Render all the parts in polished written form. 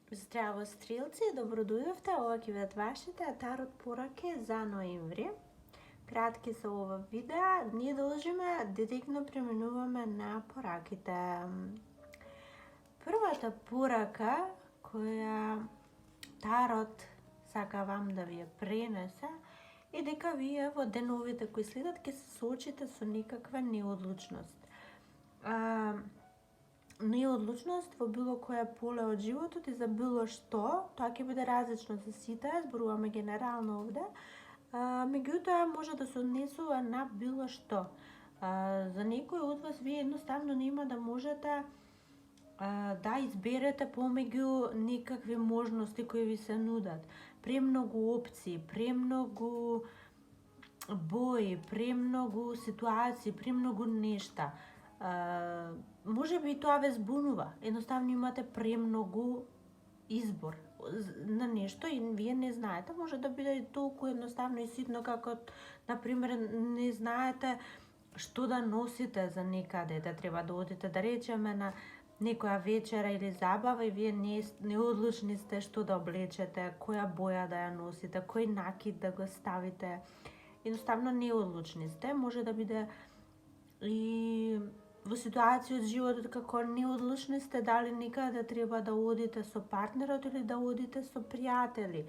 Здраво, стрелци, добродојавте. Ова ќе бидат вашите тарот пораки за ноември. Кратки се ова видеа, ние должиме директно преминуваме на пораките. Првата порака која тарот сака вам да ви ја пренесе е дека вие во деновите кои следат ќе се соочите со некаква неодлучност. Неодлучност во било која поле од животот и за било што, тоа ќе биде различно за сите, зборуваме генерално овде, меѓутоа може да се однесува на било што. За некој од вас вие едноставно нема да можете да изберете помеѓу некакви можности кои ви се нудат. Премногу опции, премногу бои, премногу ситуации, премногу нешта. Може би и тоа ве збунува. Едноставно имате премногу избор на нешто и вие не знаете. Може да биде толку едноставно и ситно како, например, не знаете што да носите за некаде, да треба да одите, да речеме, на некоја вечера или забава и вие не одлучни сте што да облечете, која боја да ја носите, кој накид да го ставите. Едноставно неодлучни сте. Може да биде и во ситуација од животот како неодлучни сте дали некаде треба да одите со партнерот или да одите со пријатели.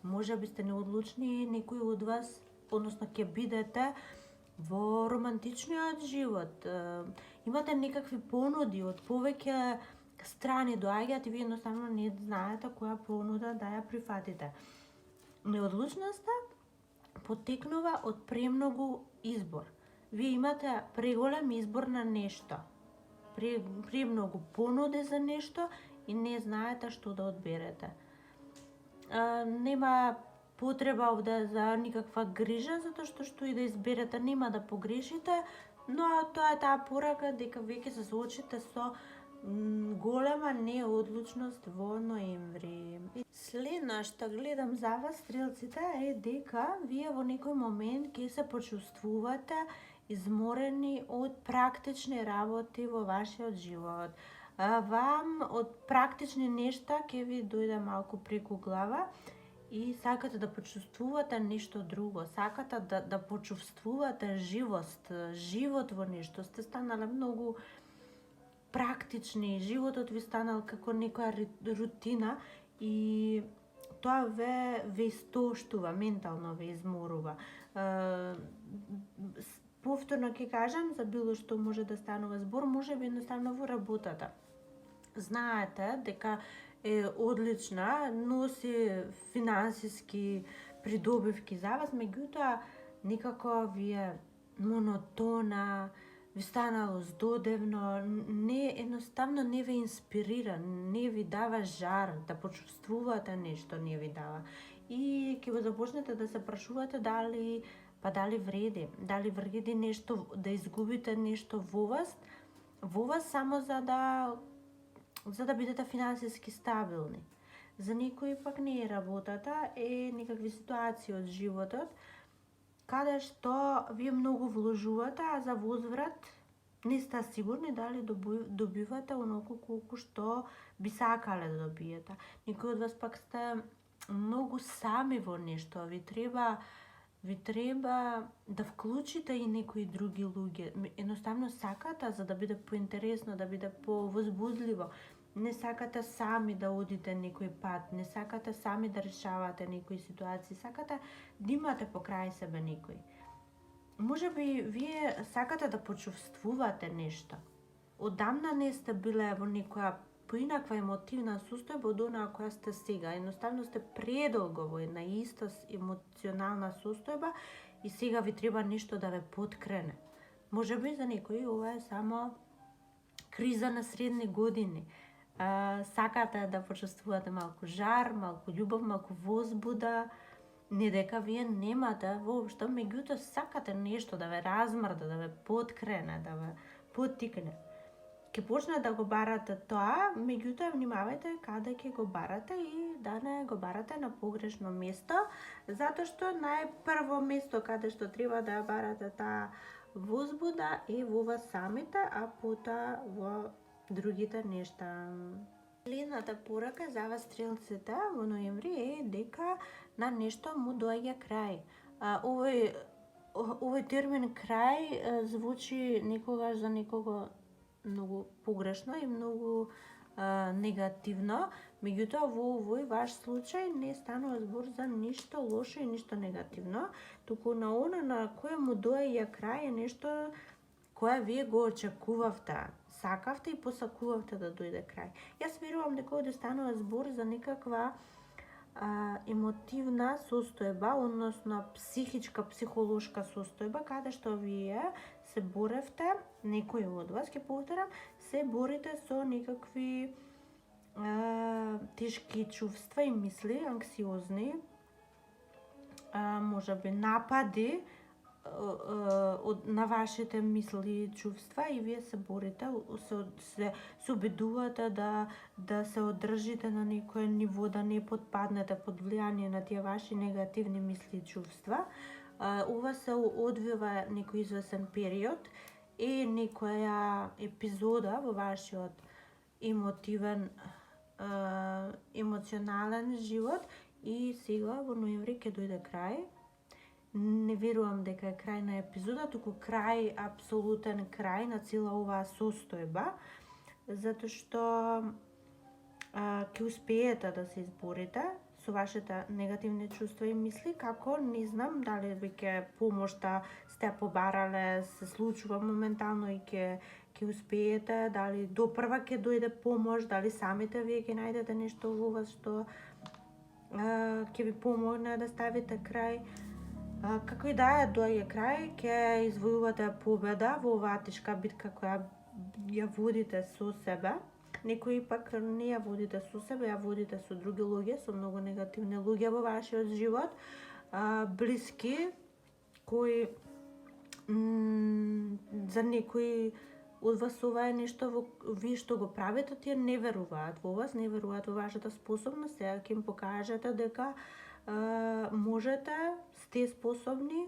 Може би сте неодлучни и некој од вас, односно ќе бидете во романтичниот живот. Имате некакви понуди од повеќе страни доаѓаат и вие едноставно не знаете која понуда да ја прифатите. Неодлучноста потекнува од премногу избор. Вие имате преголем избор на нешто, премногу понуди за нешто и не знаете што да одберете. Нема потреба овде за никаква грижа, затоа што и да изберете нема да погрешите, но тоа е таа порака дека веќе се соочите со голема неодлучност во ноември. Следно што гледам за вас, стрелците, е дека вие во некој момент ќе се почувствувате изморени од практични работи во вашиот живот. Вам од практични нешта ќе ви дојде малку преку глава и сакате да почувствувате нешто друго, сакате да почувствувате живот во нешто. Сте станале многу практични, животот ви станал како некоја рутина и тоа ве истоштува, ментално ве изморува. Повторно ќе кажам, за било што може да станува збор, може би едноставно во работата. Знаете дека е одлична, носи финансиски придобивки за вас, меѓутоа некако ви е монотона, ви станало здодевно, едноставно не ве инспирира, не ви дава жар, да почувствувате нешто не ви дава. И ќе го започнете да се прашувате дали вреди нешто, да изгубите нешто во вас само за да бидете финансиски стабилни. За некои пак не е работата, е некакви ситуации од животот, каде што вие многу вложувате, а за возврат не сте сигурни дали добивате оноку колку што би сакале да добиете. Некои од вас пак сте многу сами во нешто, ви треба да вклучите и некои други луѓе. Едноставно сакате за да биде поинтересно, да биде повозбудливо. Не сакате сами да одите некој пат, не сакате сами да решавате некои ситуации, сакате да имате покрај себе некој. Може би вие сакате да почувствувате нешто. Одамна не сте биле во некоја поинаква емотивна состојба од онаа која сте сега. Едноставно сте предолго во една иста емоционална состојба и сега ви треба нешто да ве поткрене. Може би за некои ова е само криза на средни години. Сакате да почувствувате малку жар, малку љубов, малку возбуда, не дека вие немате воопшто, меѓутоа сакате нешто да ве размрда, да ве поткрене, да ве поттикне. Ке почне да го барате тоа, меѓутоа внимавајте каде ќе го барате и да не го барате на погрешно место, затоа што најпрво место каде што треба да ја барате таа возбуда е во вас самите, а потоа во другите нешта. Главната порака за вас стрелците во ноември е дека на нешто му доаѓа крај. Овој термин крај звучи некогаш за некого многу погрешно и многу негативно, меѓутоа во овој ваш случај не станува збор за ништо лошо и ништо негативно, туку на она на кое му доаѓа крај е нешто кое вие го очекувавте, сакавте и посакувавте да дојде крај. Јас верувам дека овде станува збор за некаква емотивна состојба, односно психичка, психолошка состојба, каде што вие се боревте, некој од вас, ќе повторам, се борите со некакви тешки чувства и мисли, анксиозни, можеби напади на вашите мисли и чувства и вие се борите, се обидувате да се одржите на некое ниво, да не подпаднете под влијание на тие ваши негативни мисли и чувства. Ова се одвива некој извесен период и некоја епизода во вашиот емоционален живот и сега во ноември ќе дојде крај. Не верувам дека е крај на епизода, туку крај, апсолутен крај на цела оваа состојба, затоа што ќе успеете да се изборите со вашите негативни чувства и мисли, како не знам дали веќе помошта сте побарале, се случува моментално и ќе успеете, дали допрва ќе дојде помош, дали самите вие ќе најдете нешто во вас што ќе ви помогне да ставите крај. Како и да е, доаѓа крај, ќе извојувате победа во оваа тешка битка која ја водите со себе. Некои пак не ја водите со себе, ја водите со други луѓе, со многу негативни луѓе во вашиот живот, блиски, кои за некои од вас ова е нешто вие што го правите, тие не веруваат во вас, не веруваат во вашата способност, сега ќе им покажете дека можете, сте способни,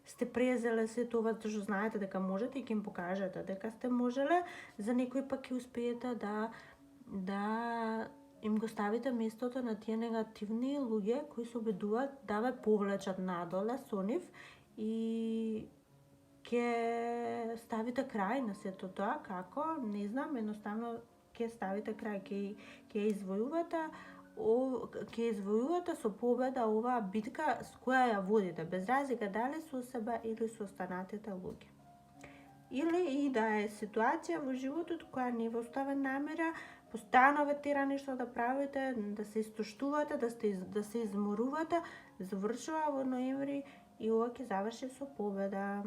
сте презеле се тоа што знаете дека можете и ќе им покажете дека сте можеле, за некој пак ќе успеете да им го ставите местото на тие негативни луѓе кои се обидуваат да ве повлечат надоле со нив и ќе ставите крај на сето тоа, како, не знам, едноставно ќе ставите крај, ќе извојувате со победа оваа битка с која ја водите, без разлика дали со себе или со останатите луѓе. Или и да е ситуација во животот која не ви оставя намера, постојано ве тера нешто да правите, да се истоштувате, да се изморувате, завршува во ноември и ова ќе заврши со победа.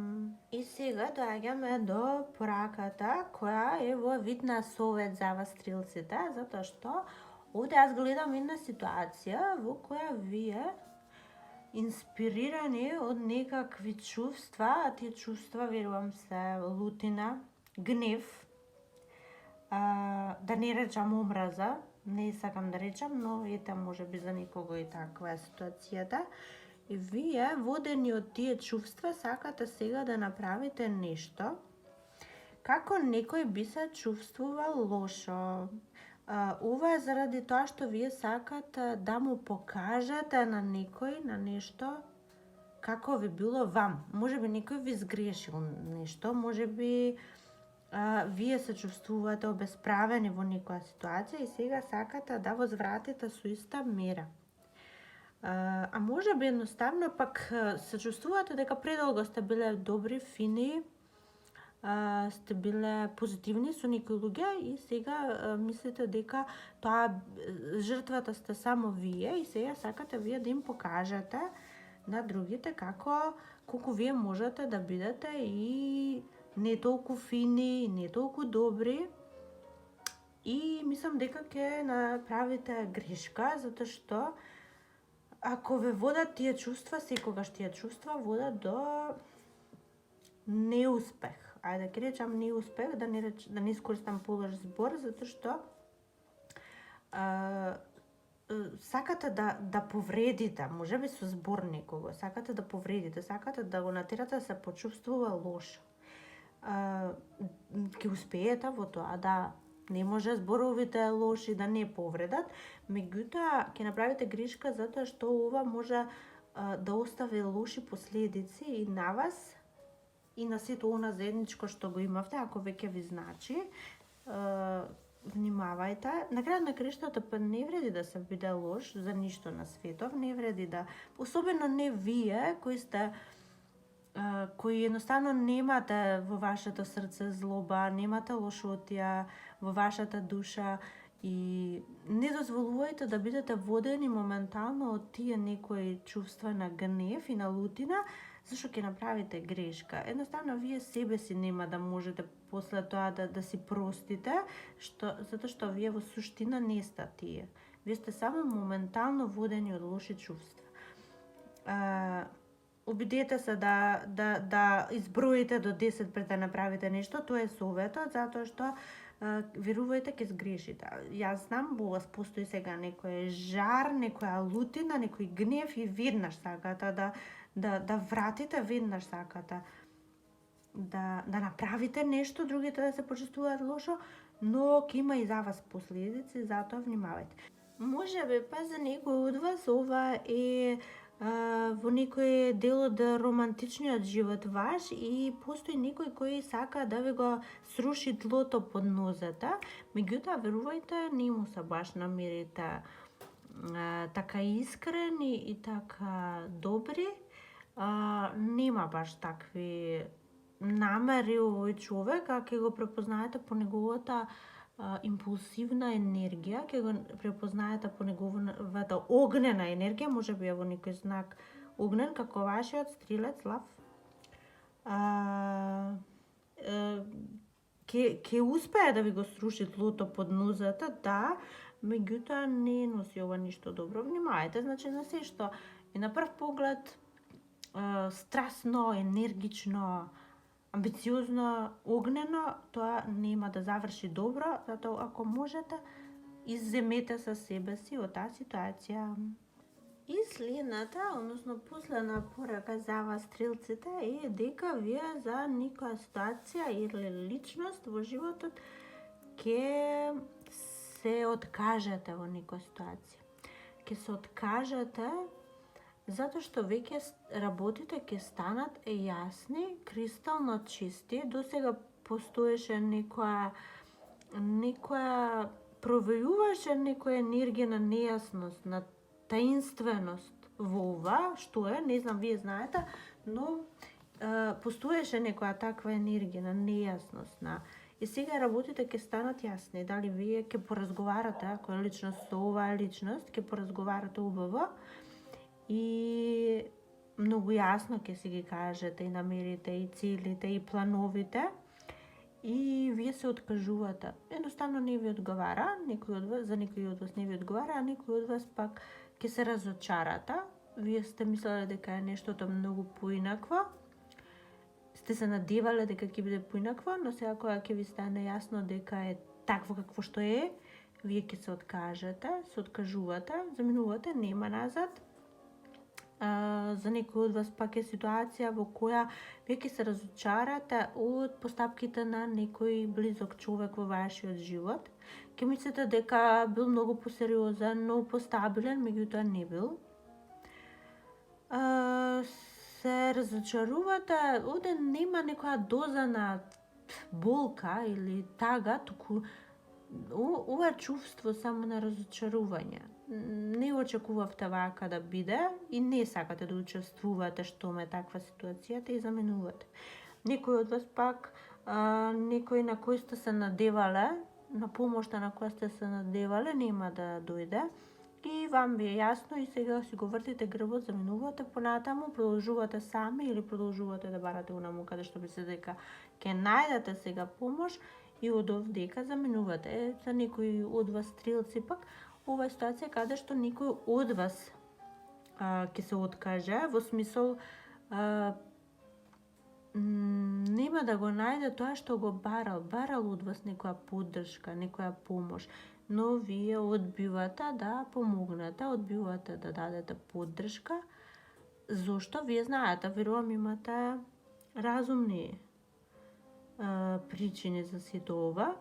И сега доаѓаме до пораката која е во вид на совет за вас стрелците, затоа што овде јас гледам една ситуација во која вие инспирирани од некакви чувства, а тие чувства верувам се лутина, гнев, да не речам омраза, не сакам да речам, но ете можеби за некого и таква е ситуацијата. И вие водени од тие чувства сакате сега да направите нешто како некој би се чувствувал лошо. Ова е заради тоа што вие сакате да му покажете на некој, на нешто, како ви било вам. Можеби некој ви сгрешил нешто, можеби вие се чувствувате обесправени во некоја ситуација и сега сакате да возвратите со иста мера. А можеби едноставно пак се чувствувате дека предолго сте биле добри, фини, сте биле позитивни со некои луѓе и сега мислите дека тоа жртвата сте само вие и сега сакате вие да им покажете на другите колку вие можете да бидете и не толку фини, не толку добри. И мислам дека ќе направите грешка, затоа што ако ве водат тие чувства, секогаш тие чувства водат до неуспех. Ајде ќе речам неуспех, да не искористам полош збор, затоа што сакате да повредите, можеби со збор некого, сакате да повредите, сакате да го натерате да се почувствува лошо. Ќе успеете во тоа, да, Не може зборовите лоши да не повредат, меѓутоа ќе направите грешка затоа што ова може да остави лоши последици и на вас и на сето она заедничко што го имавте, ако веќе ви значи. Внимавајте. На крајот на краиштата па не вреди да се биде лош за ништо на светов, не вреди да, особено не вие кои сте кои едноставно немате во вашето срце злоба, немате лошотија во вашата душа и не дозволувајте да бидете водени моментално од тие некои чувства на гнев и на лутина, зашто ќе направите грешка. Едноставно вие себе си нема да можете после тоа да си простите, затоа што вие во суштина не сте тие. Вие сте само моментално водени од лоши чувства. Обидете се да изброите до 10 пред да направите нешто, тоа е советот, затоа што верувајте ќе сгрешите. Јас знам, во вас постои сега некој жар, некоја лутина, некој гнев и веднаш сакате да вратите, веднаш сакате да направите нешто, другите да се почувствуваат лошо, но ќе има и за вас последици, затоа внимавајте. Можеби па за некој од вас ова е во некој дел од романтичниот живот ваш и постои некој кој сака да ви го сруши тлото под нозете, меѓутоа верувајте, не му се баш намерите така искрени и така добри, нема баш такви намери овој човек, а ќе го препознаете по неговата импулсивна енергија, ќе го препознаете по неговата огнена енергија, можеби е во некој знак огнен, како вашиот стрелец лав. Ќе успее да ви го сруши тлото под нозете, да, меѓутоа не носи ова ништо добро. Внимајте, значи на се што и на прв поглед страсно, енергично, амбициозно, огнено, тоа нема да заврши добро, затоа ако можете, изземете со себе си од таа ситуација. И следната, односно последна порака за вас стрелците е дека вие за некоја ситуација или личност во животот ќе се откажете во некоја ситуација. Ќе се откажете затоа што веќе работите ќе станат јасни, кристално чисти. Досега постоеше некоја провејуваше некоја енергија на нејасност, на таинственост во ова, што е, не знам, вие знаете, но постоеше некоја таква енергија на нејасност, и сега работите ќе станат јасни. Дали вие ќе поразговарате, ако е личност со оваа личност, ќе поразговарате убаво и многу јасно ќе си ги кажете и намерите и целите и плановите и вие се откажувате. Едноставно не ви одговара, за некој од вас не ви одговара, а некој од вас пак ќе се разочарате. Вие сте мислеле дека е нештото многу поинакво, сте се надевале дека ќе биде поинакво, но сега кога ќе ви стане јасно дека е такво какво што е, вие ќе се откажете, се откажувате, заминувате, нема назад. За некој од вас пак е ситуација во која вие ќе се разочарате од постапките на некој близок човек во вашиот живот. Ќе мислите дека бил многу посериозен, многу постабилен, меѓутоа не бил. Се разочарувате, овде нема некоја доза на болка или тага, туку ова чувство само на разочарување. Не очекувавте вака да биде и не сакате да учествувате што ме таква ситуацијата и заменувате. Некој од вас пак, некој на кој сте се надевале, на помошта на која сте се надевале, нема да дојде и вам ви е јасно и сега си го вртите грбот, заменувате понатаму, продолжувате сами или продолжувате да барате унаму каде што мислите дека ќе најдете сега помош и од овдека заменувате. За некој од вас стрелци пак, ова е ситуација каде што некој од вас ќе се откаже, во смисол нема да го најде тоа што го барал од вас некоја поддршка, некоја помош, но вие одбивате да помогнете, одбивате да дадете поддршка. Зошто? Вие знаете, верувам имате разумни причини за сето ова.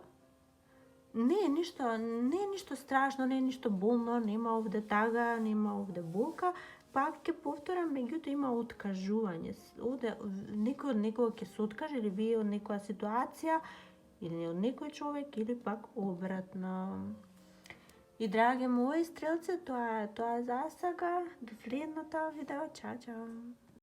Не е ништо страшно, не е ништо болно, нема овде тага, нема овде болка. Пак ќе повторам, меѓутоа има откажување. Овде некој од некој ќе се откаже или вие од некоја ситуација или од некој човек или пак обратно. И драги мои стрелци, тоа е за сега. До следното видео. Чао, чао.